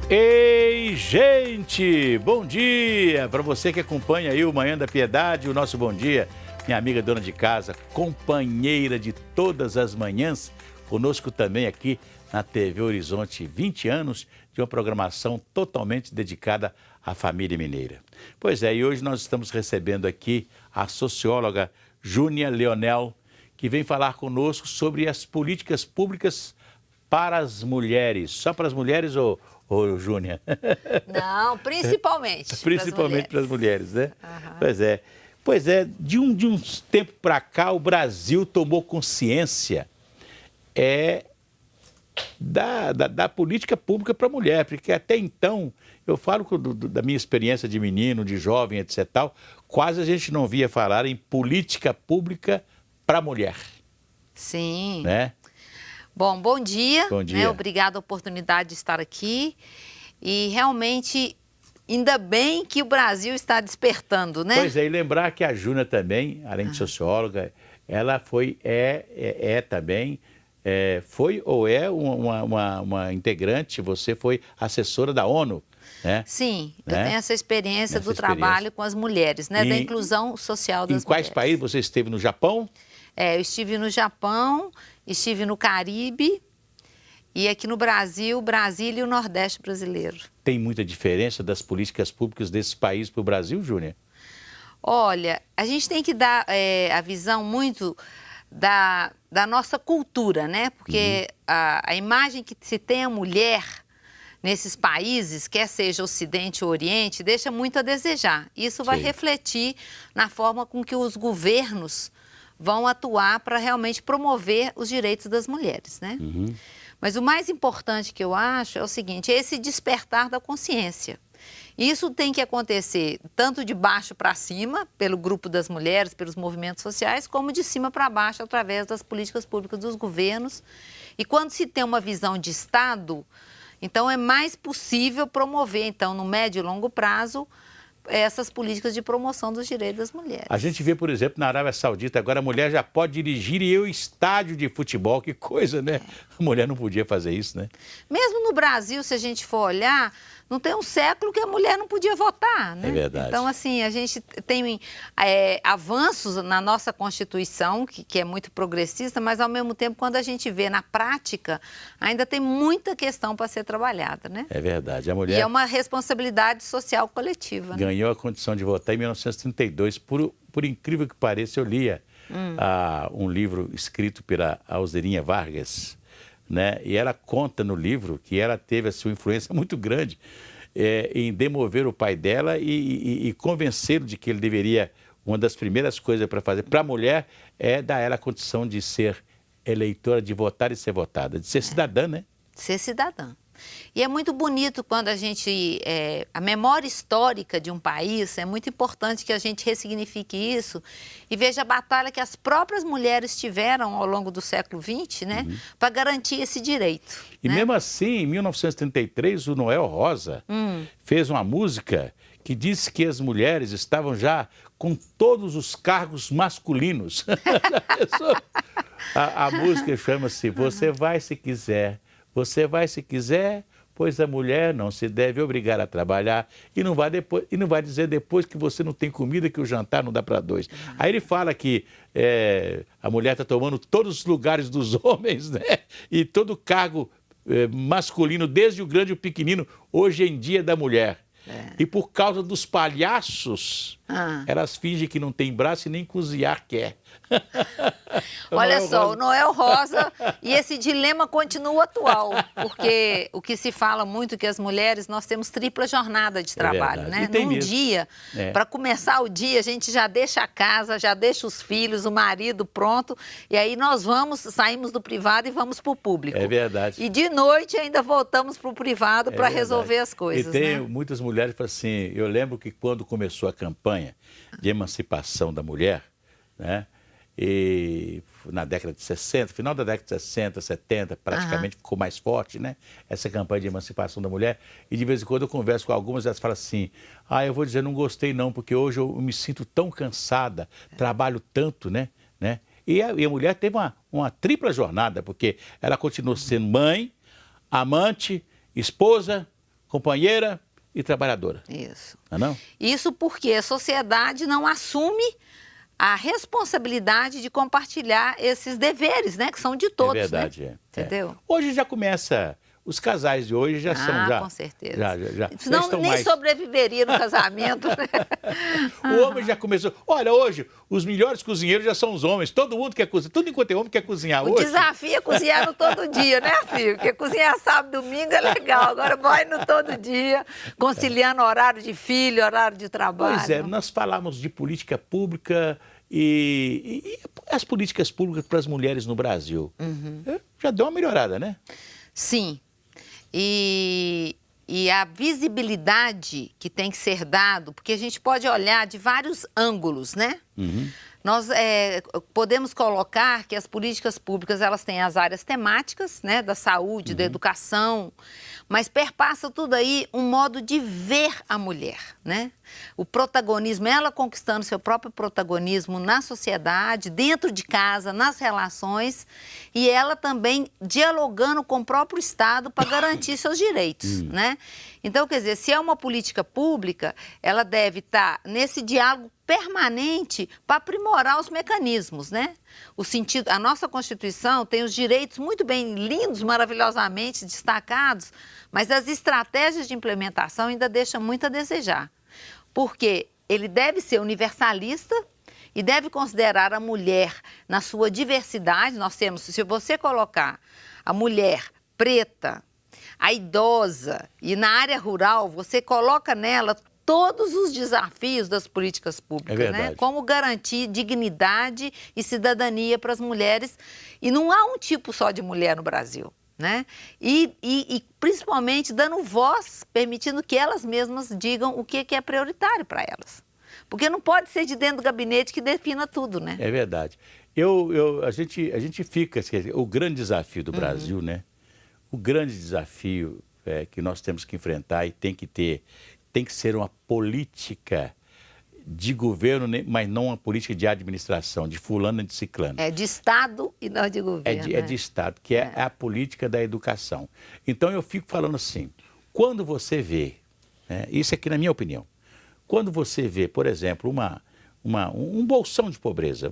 Ei, gente! Bom dia! Para você que acompanha aí o Manhã da Piedade, o nosso bom dia. Minha amiga dona de casa, companheira de todas as manhãs, conosco também aqui na TV Horizonte, 20 anos de uma programação totalmente dedicada à família mineira. Pois é, e hoje nós estamos recebendo aqui a socióloga Júnia Leonel, que vem falar conosco sobre as políticas públicas para as mulheres. Só para as mulheres ou Júnia? Não, principalmente. Principalmente para as mulheres, né? Uhum. Pois é, de uns tempos para cá o Brasil tomou consciência da política pública para a mulher, porque até então, eu falo da minha experiência de menino, de jovem, etc. Tal, quase a gente não via falar em política pública para a mulher. Sim. Né? Bom dia. Bom dia. Né? Obrigada a oportunidade de estar aqui. E realmente, ainda bem que o Brasil está despertando, né? Pois é, e lembrar que a Júnia também, além de socióloga, ela foi uma integrante, você foi assessora da ONU, né? Sim, né? Eu tenho essa experiência do trabalho com as mulheres, né? Da inclusão social das mulheres. Em quais países você esteve? No Japão? Eu estive no Japão, estive no Caribe e aqui no Brasil, Brasília e o Nordeste brasileiro. Tem muita diferença das políticas públicas desses países para o Brasil, Júnia? Olha, a gente tem que dar a visão muito da nossa cultura, né? Porque a imagem que se tem a mulher nesses países, quer seja Ocidente ou Oriente, deixa muito a desejar. Isso vai refletir na forma com que os governos vão atuar para realmente promover os direitos das mulheres, né? Mas o mais importante que eu acho é o seguinte, é esse despertar da consciência. Isso tem que acontecer tanto de baixo para cima, pelo grupo das mulheres, pelos movimentos sociais, como de cima para baixo, através das políticas públicas dos governos. E quando se tem uma visão de Estado, então é mais possível promover, então, no médio e longo prazo, essas políticas de promoção dos direitos das mulheres. A gente vê, por exemplo, na Arábia Saudita, agora a mulher já pode dirigir e ir ao estádio de futebol, que coisa, né? A mulher não podia fazer isso, né? Mesmo no Brasil, se a gente for olhar, não tem um século que a mulher não podia votar, né? É verdade. Então, assim, a gente tem avanços na nossa Constituição, que é muito progressista, mas, ao mesmo tempo, quando a gente vê na prática, ainda tem muita questão para ser trabalhada, né? É verdade. A mulher... E é uma responsabilidade social coletiva. Né? Ganhou a condição de votar em 1932. Por incrível que pareça, eu lia um livro escrito pela Alzerinha Vargas, né? E ela conta no livro que ela teve a sua influência muito grande em demover o pai dela e convencê-lo de que ele deveria, uma das primeiras coisas para fazer para a mulher é dar a ela a condição de ser eleitora, de votar e ser votada, de ser cidadã, né? Ser cidadã. E é muito bonito quando a gente, a memória histórica de um país, é muito importante que a gente ressignifique isso e veja a batalha que as próprias mulheres tiveram ao longo do século XX, né, para garantir esse direito. E mesmo assim, em 1933, o Noel Rosa fez uma música que disse que as mulheres estavam já com todos os cargos masculinos. A música chama-se Você Vai Se Quiser. Você vai se quiser, pois a mulher não se deve obrigar a trabalhar e não vai dizer depois que você não tem comida, que o jantar não dá para dois. Aí ele fala que a mulher está tomando todos os lugares dos homens, né? E todo cargo masculino, desde o grande e o pequenino, hoje em dia é da mulher. E por causa dos palhaços, elas fingem que não tem braço e nem cozinhar quer. Olha só, o Noel Rosa, e esse dilema continua atual, porque o que se fala muito é que as mulheres, nós temos tripla jornada de trabalho, né? Num dia, para começar o dia, a gente já deixa a casa, já deixa os filhos, o marido pronto, e aí nós saímos do privado e vamos para o público. É verdade. E de noite ainda voltamos para o privado para resolver as coisas. E tem muitas mulheres que falam assim, eu lembro que quando começou a campanha de emancipação da mulher, né? E na década de 60, final da década de 60, 70, praticamente ficou mais forte, né? Essa campanha de emancipação da mulher. E de vez em quando eu converso com algumas, elas falam assim, eu vou dizer, não gostei não, porque hoje eu me sinto tão cansada, trabalho tanto, né? E a mulher teve uma tripla jornada, porque ela continuou sendo mãe, amante, esposa, companheira e trabalhadora. Isso. Não é não? Isso porque a sociedade não assume a responsabilidade de compartilhar esses deveres, né? Que são de todos, É verdade, né? é. Entendeu? Hoje já começa, os casais de hoje já são, já. Com certeza. Já Senão estão nem mais... sobreviveria no casamento, né? O homem já começou. Olha, hoje, os melhores cozinheiros já são os homens. Todo mundo quer cozinhar. Tudo enquanto é homem quer cozinhar O hoje. desafio é cozinhar no todo dia, né, Silvio? Porque cozinhar sábado e domingo é legal. Agora vai no todo dia, conciliando horário de filho, horário de trabalho. Pois é, nós falamos de política pública e as políticas públicas para as mulheres no Brasil. Já deu uma melhorada, né? Sim. E a visibilidade que tem que ser dado, porque a gente pode olhar de vários ângulos, né? Nós podemos colocar que as políticas públicas elas têm as áreas temáticas, né, da saúde, da educação, mas perpassa tudo aí um modo de ver a mulher, né? O protagonismo, ela conquistando seu próprio protagonismo na sociedade, dentro de casa, nas relações, e ela também dialogando com o próprio Estado para garantir seus direitos, né? Então, quer dizer, se é uma política pública, ela deve estar nesse diálogo permanente para aprimorar os mecanismos, né? O sentido, a nossa Constituição tem os direitos muito bem lindos, maravilhosamente destacados, mas as estratégias de implementação ainda deixam muito a desejar. Porque ele deve ser universalista e deve considerar a mulher na sua diversidade. Nós temos, se você colocar a mulher preta, a idosa e na área rural, você coloca nela todos os desafios das políticas públicas, né? Como garantir dignidade e cidadania para as mulheres. E não há um tipo só de mulher no Brasil, né? E principalmente dando voz, permitindo que elas mesmas digam o que é prioritário para elas. Porque não pode ser de dentro do gabinete que defina tudo, né? É verdade. A gente fica, o grande desafio do Brasil, né? O grande desafio que nós temos que enfrentar e tem que ser uma política de governo, mas não uma política de administração, de fulano e de ciclano. É de Estado e não de governo. É de Estado, que é a política da educação. Então eu fico falando assim, quando você vê, isso aqui na minha opinião, quando você vê, por exemplo, um bolsão de pobreza,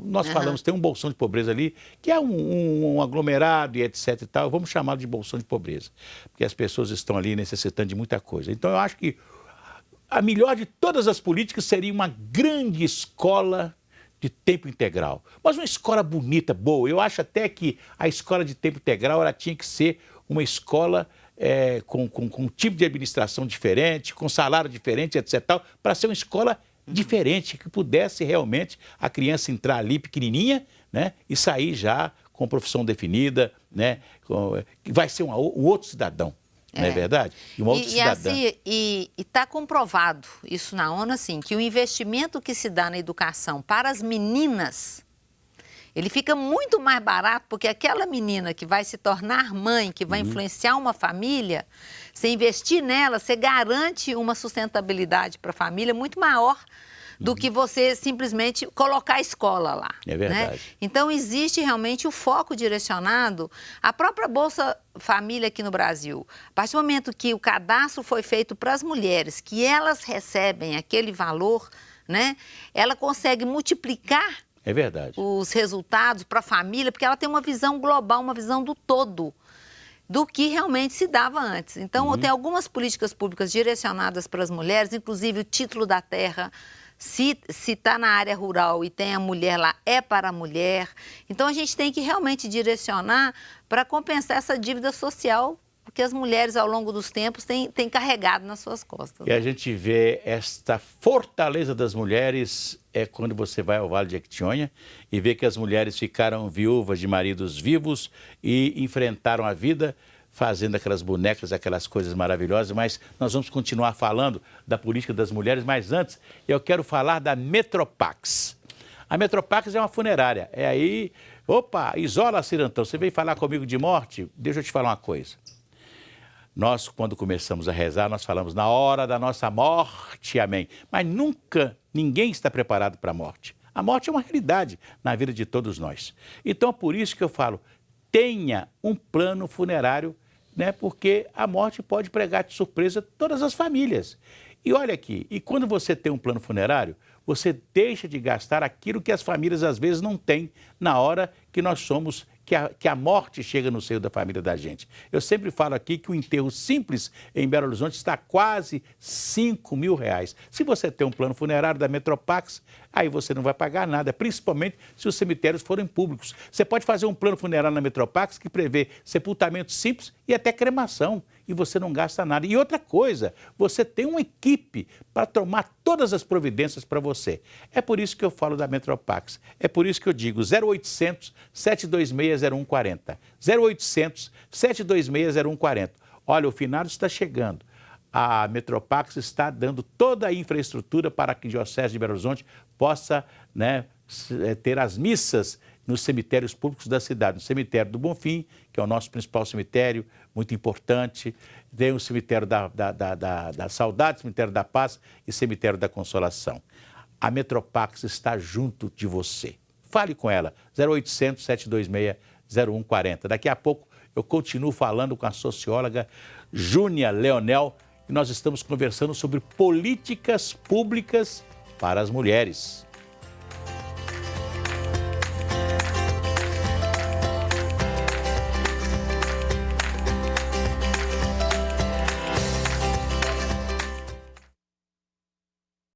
nós falamos, tem um bolsão de pobreza ali, que é um aglomerado e etc e tal, vamos chamá-lo de bolsão de pobreza, porque as pessoas estão ali necessitando de muita coisa. Então eu acho que a melhor de todas as políticas seria uma grande escola de tempo integral, mas uma escola bonita, boa. Eu acho até que a escola de tempo integral ela tinha que ser uma escola com um tipo de administração diferente, com salário diferente, etc, para ser uma escola diferente, que pudesse realmente a criança entrar ali pequenininha, né, e sair já com profissão definida, né, que vai ser um outro cidadão, não é verdade? E uma outra cidadã. E está comprovado isso na ONU, assim, que o investimento que se dá na educação para as meninas, ele fica muito mais barato, porque aquela menina que vai se tornar mãe, que vai influenciar uma família, você investir nela, você garante uma sustentabilidade para a família muito maior do que você simplesmente colocar a escola lá. É verdade. Né? Então, existe realmente o foco direcionado à própria Bolsa Família aqui no Brasil. A partir do momento que o cadastro foi feito para as mulheres, que elas recebem aquele valor, né, ela consegue multiplicar os resultados para a família, porque ela tem uma visão global, uma visão do todo, do que realmente se dava antes. Então, tem algumas políticas públicas direcionadas para as mulheres, inclusive o título da terra, se está na área rural e tem a mulher lá, é para a mulher. Então, a gente tem que realmente direcionar para compensar essa dívida social que as mulheres, ao longo dos tempos, têm carregado nas suas costas. E a gente vê esta fortaleza das mulheres quando você vai ao Vale de Jequitinhonha e vê que as mulheres ficaram viúvas de maridos vivos e enfrentaram a vida fazendo aquelas bonecas, aquelas coisas maravilhosas, mas nós vamos continuar falando da política das mulheres, mas antes eu quero falar da Metropax. A Metropax é uma funerária, opa, Isola Cirantão, você veio falar comigo de morte? Deixa eu te falar uma coisa. Nós, quando começamos a rezar, nós falamos na hora da nossa morte, amém. Mas nunca ninguém está preparado para a morte. A morte é uma realidade na vida de todos nós. Então, por isso que eu falo, tenha um plano funerário né? Porque a morte pode pregar de surpresa todas as famílias. E olha aqui, e quando você tem um plano funerário, você deixa de gastar aquilo que as famílias às vezes não têm na hora que nós somos, que a morte chega no seio da família da gente. Eu sempre falo aqui que o enterro simples em Belo Horizonte está quase R$ 5.000. Se você tem um plano funerário da Metropax, aí você não vai pagar nada, principalmente se os cemitérios forem públicos. Você pode fazer um plano funerário na Metropax que prevê sepultamento simples e até cremação, e você não gasta nada. E outra coisa, você tem uma equipe para tomar todas as providências para você. É por isso que eu falo da Metropax. É por isso que eu digo 0800 726 0140. 0800 726 0140. Olha, o finado está chegando. A Metropax está dando toda a infraestrutura para que a Diocese de Belo Horizonte possa, né, ter as missas nos cemitérios públicos da cidade. No cemitério do Bonfim, que é o nosso principal cemitério, muito importante. Tem o cemitério da Saudade, cemitério da Paz e cemitério da Consolação. A Metropax está junto de você. Fale com ela, 0800 726 0140. Daqui a pouco eu continuo falando com a socióloga Júnia Leonel, e nós estamos conversando sobre políticas públicas para as mulheres.